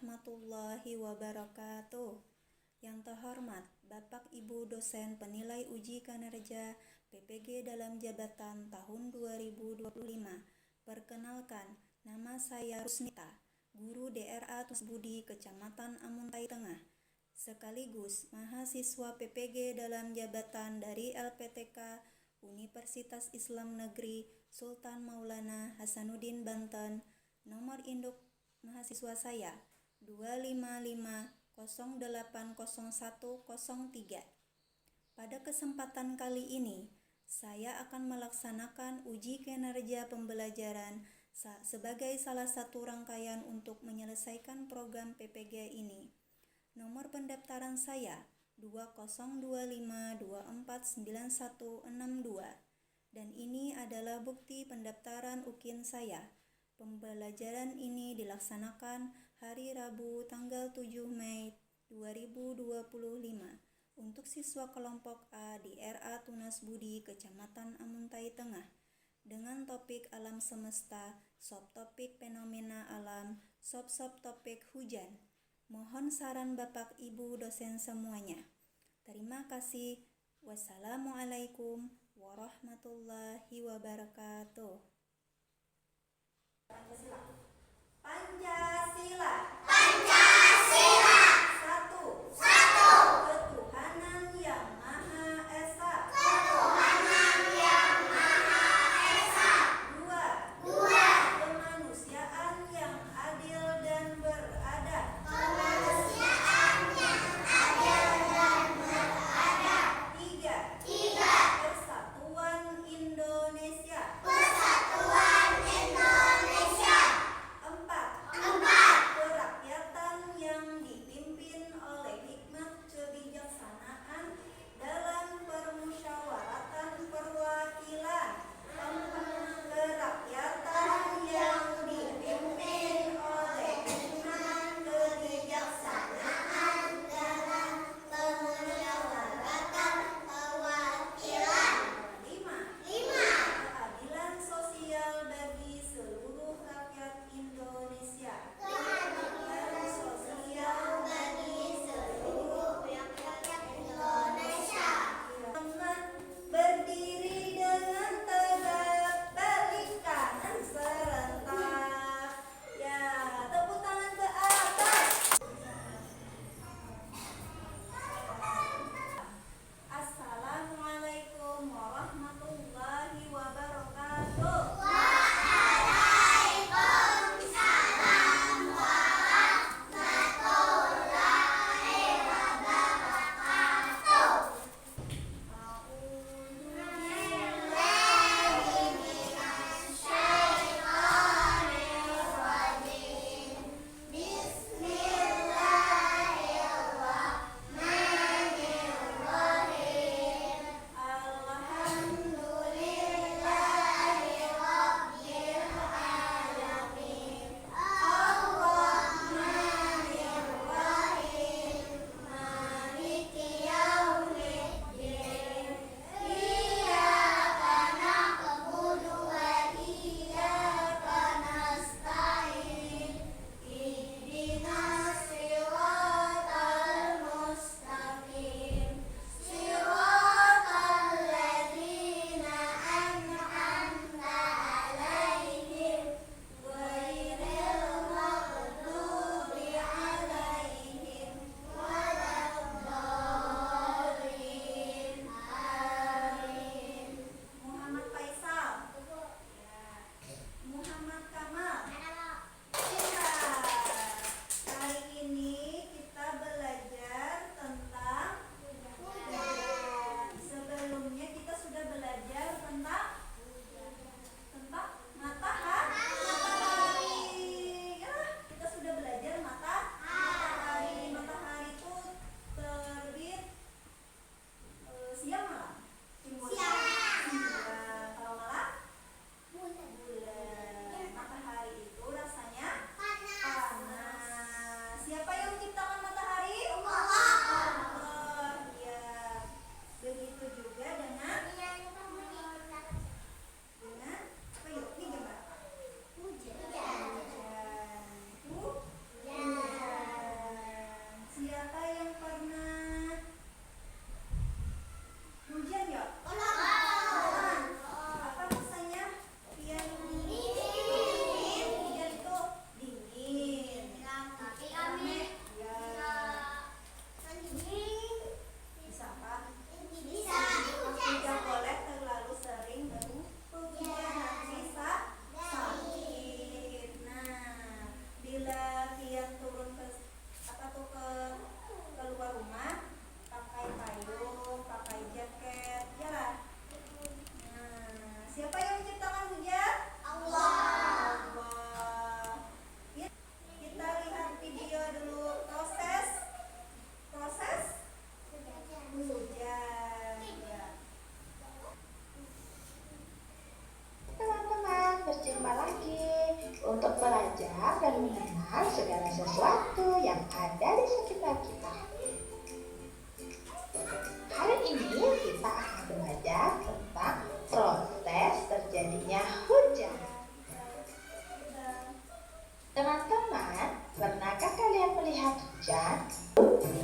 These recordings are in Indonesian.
warahmatullahi wabarakatuh. Yang terhormat Bapak Ibu dosen penilai uji kinerja PPG dalam jabatan tahun 2025. Perkenalkan, nama saya Rusnita, guru DRA Tunas Budi Kecamatan Amuntai Tengah, sekaligus mahasiswa PPG dalam jabatan dari LPTK Universitas Islam Negeri Sultan Maulana Hasanuddin Banten. Nomor induk mahasiswa saya 255080103. Pada kesempatan kali ini, saya akan melaksanakan uji kinerja pembelajaran sebagai salah satu rangkaian untuk menyelesaikan program PPG ini. Nomor pendaftaran saya 20252499162 dan ini adalah bukti pendaftaran UKIN saya. Pembelajaran ini dilaksanakan hari Rabu tanggal 7 Mei 2025 untuk siswa kelompok A di RA Tunas Budi Kecamatan Amuntai Tengah dengan topik alam semesta, subtopik fenomena alam, subtopik hujan. Mohon saran Bapak Ibu dosen semuanya. Terima kasih. Wassalamualaikum warahmatullahi wabarakatuh. Pancasila. Pancasila. Pancasila. Satu. Ketuhanan yang Maha Esa. Ketuhanan yang Maha Esa. Dua. Kemanusiaan yang adil dan beradab. Kemanusiaan yang adil dan beradab. Tiga. Persatuan Indonesia. Persatuan Indonesia. Empat. Kerakyatan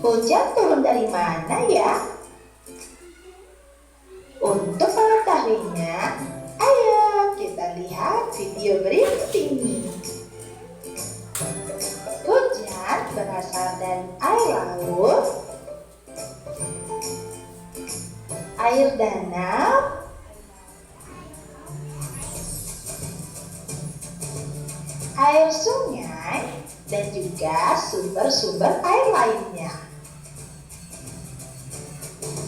hujan turun dari mana ya? Untuk mengetahuinya, ayo kita lihat video berikut ini. Hujan berasal dari air laut, air danau, air sungai, dan juga sumber-sumber air lainnya.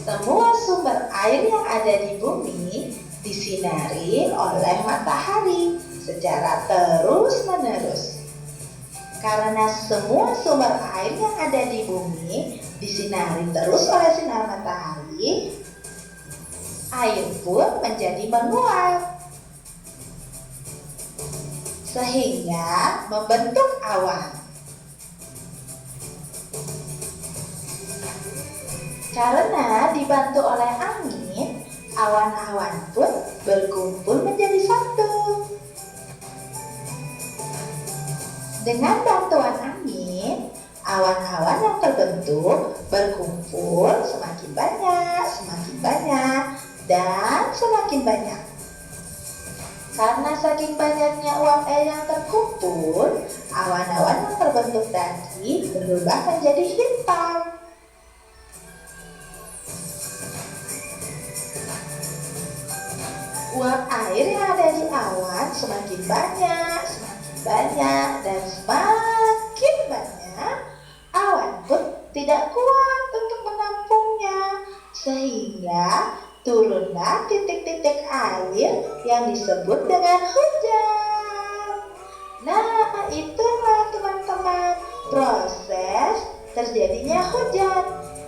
Semua sumber air yang ada di bumi disinari oleh matahari secara terus-menerus. Karena semua sumber air yang ada di bumi disinari terus oleh sinar matahari, air pun menjadi menguap sehingga membentuk awan. Karena dibantu oleh angin, awan-awan pun berkumpul menjadi satu. Dengan bantuan angin, awan-awan yang terbentuk berkumpul semakin banyak, dan semakin banyak. Karena saking banyaknya uap air yang terkumpul, awan-awan yang terbentuk tadi berubah menjadi hitam. Uap air yang ada di awan semakin banyak, dan semakin banyak, awan pun tidak kuat untuk menampungnya, sehingga turunlah titik-titik air yang disebut dengan hujan. Nah, itulah teman-teman proses terjadinya hujan.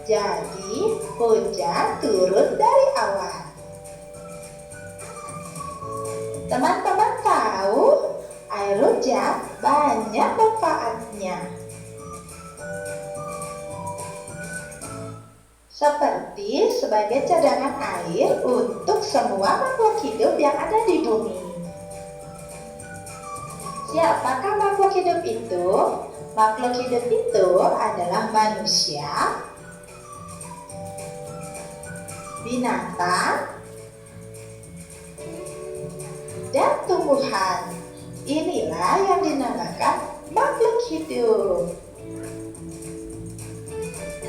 Jadi, hujan turun dari awan. Teman-teman tahu air hujan banyak manfaatnya. Seperti sebagai cadangan air untuk semua makhluk hidup yang ada di bumi. Siapakah makhluk hidup itu? Makhluk hidup itu adalah manusia, binatang, dan tumbuhan. Inilah yang dinamakan makhluk hidup.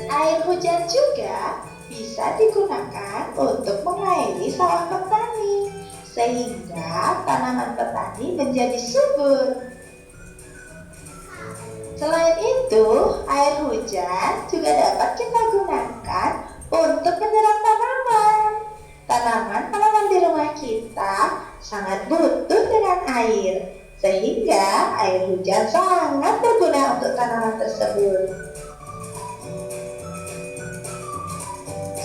Air hujan juga bisa digunakan untuk mengairi sawah petani, sehingga tanaman petani menjadi subur. Selain itu, air hujan juga dapat kita gunakan untuk menyiram tanaman. Tanaman di rumah kita sangat butuh dengan air, sehingga air hujan sangat berguna untuk tanaman tersebut.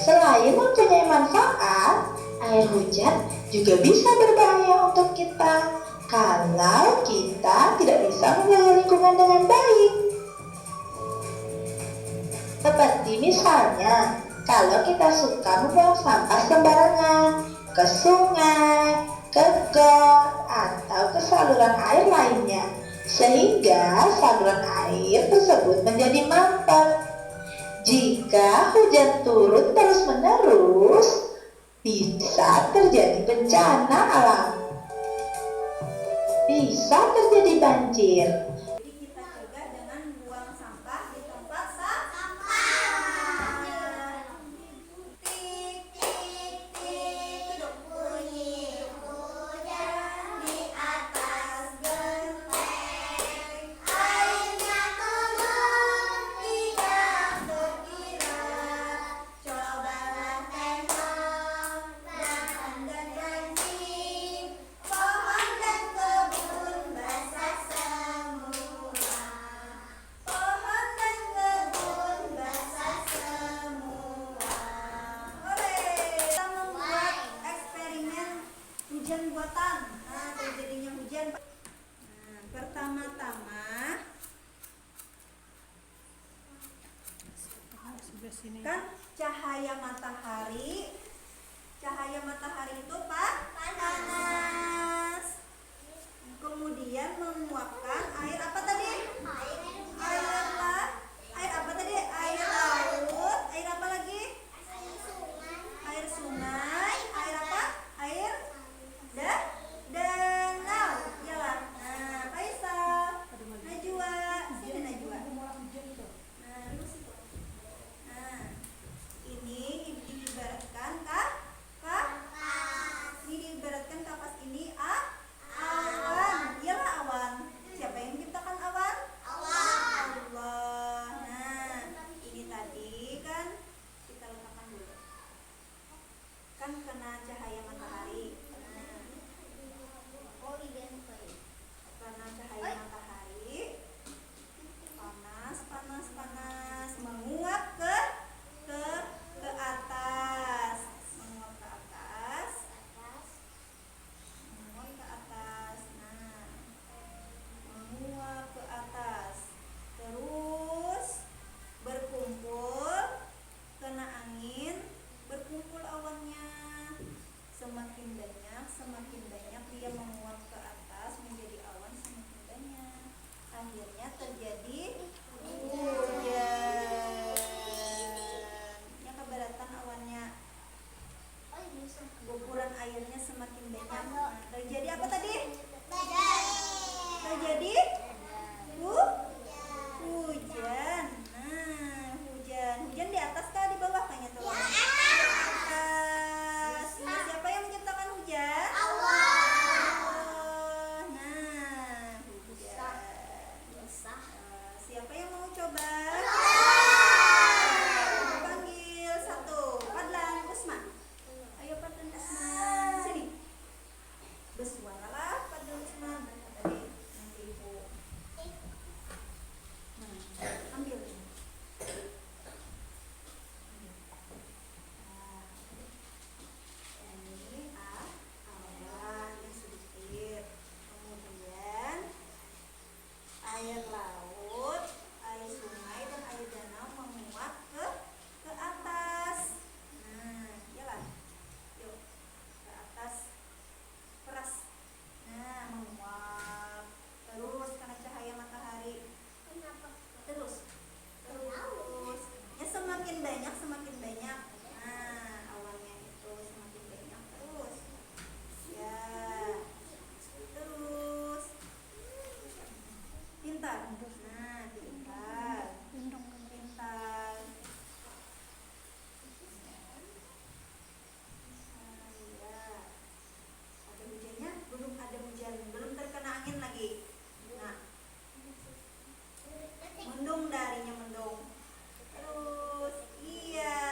Selain mempunyai manfaat, air hujan juga bisa berbahaya untuk kita kalau kita tidak bisa menjaga lingkungan dengan baik. Seperti misalnya, kalau kita suka membuang sampah sembarangan ke sungai, ke got, atau ke saluran air lainnya, sehingga saluran air tersebut menjadi mampet. Jika hujan turun terus-menerus, bisa terjadi bencana alam. Bisa terjadi banjir. Jadi kita cegah dengan buang sampah di tempat sampah. Tik tik tik duk bunyi hujan di atas genteng. Airnya turun tidak terkira. Cobalah tengok dan Anda janji pohon dan kebun basah semua. Pohon dan kebun basah semua. Hore! Kita membuat eksperimen hujan buatan. Nah, terjadinya hujan. Nah, pertama-tama kan cahaya matahari itu panas. Kemudian menguapkan air apa tadi? Air apa tadi? Air laut. banyak semakin banyak. Nah, awannya itu semakin banyak terus. Ya, terus pintar. Nah, pintar. Pintar. Ya. Ada hujannya? Belum ada hujan, belum terkena angin lagi. Nah, mendung, darinya mendung. Terus, iya,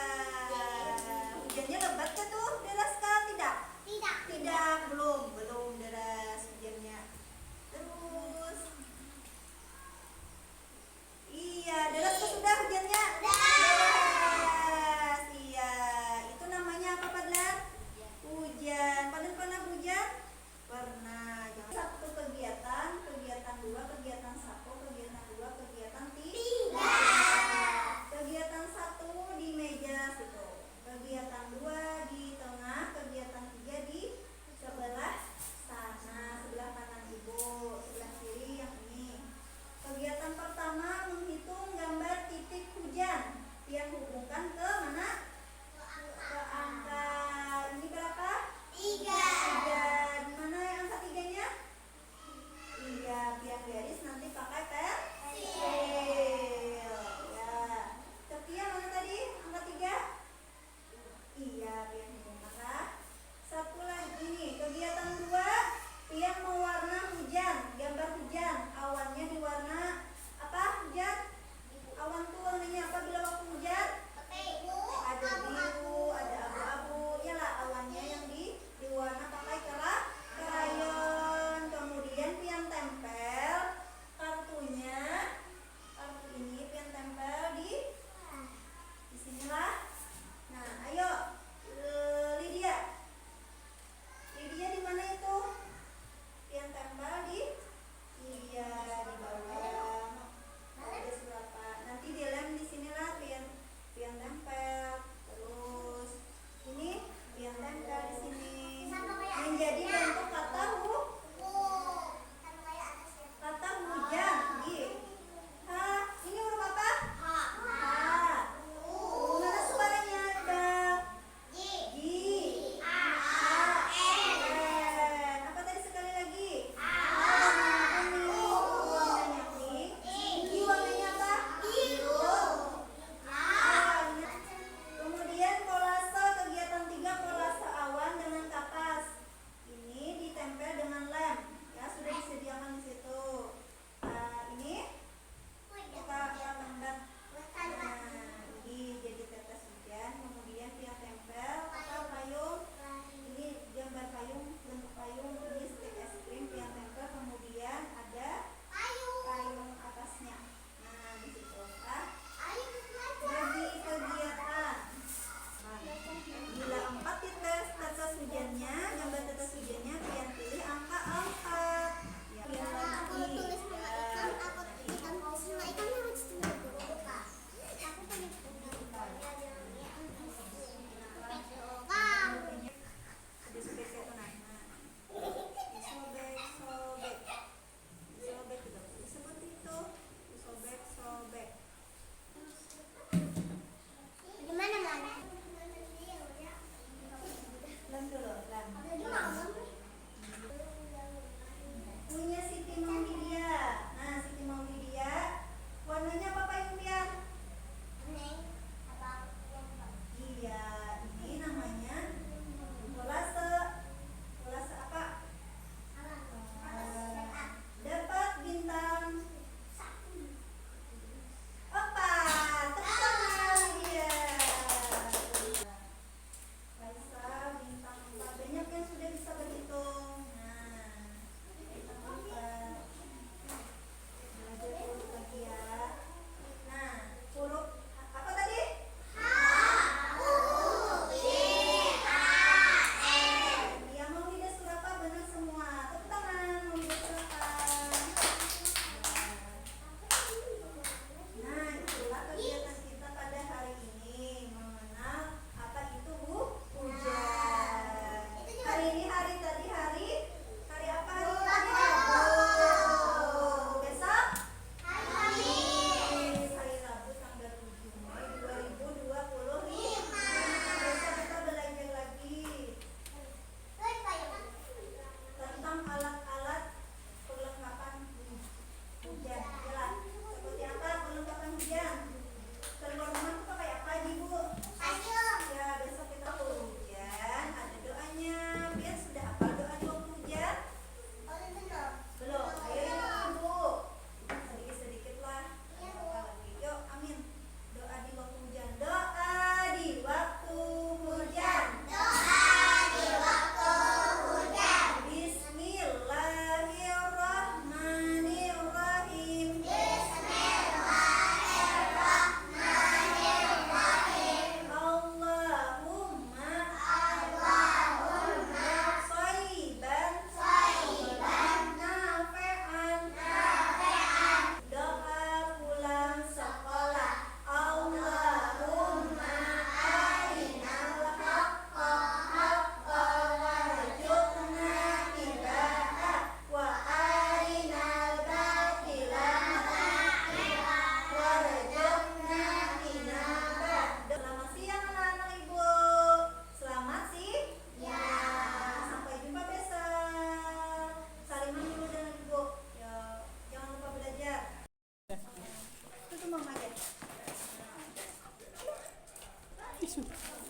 sudah.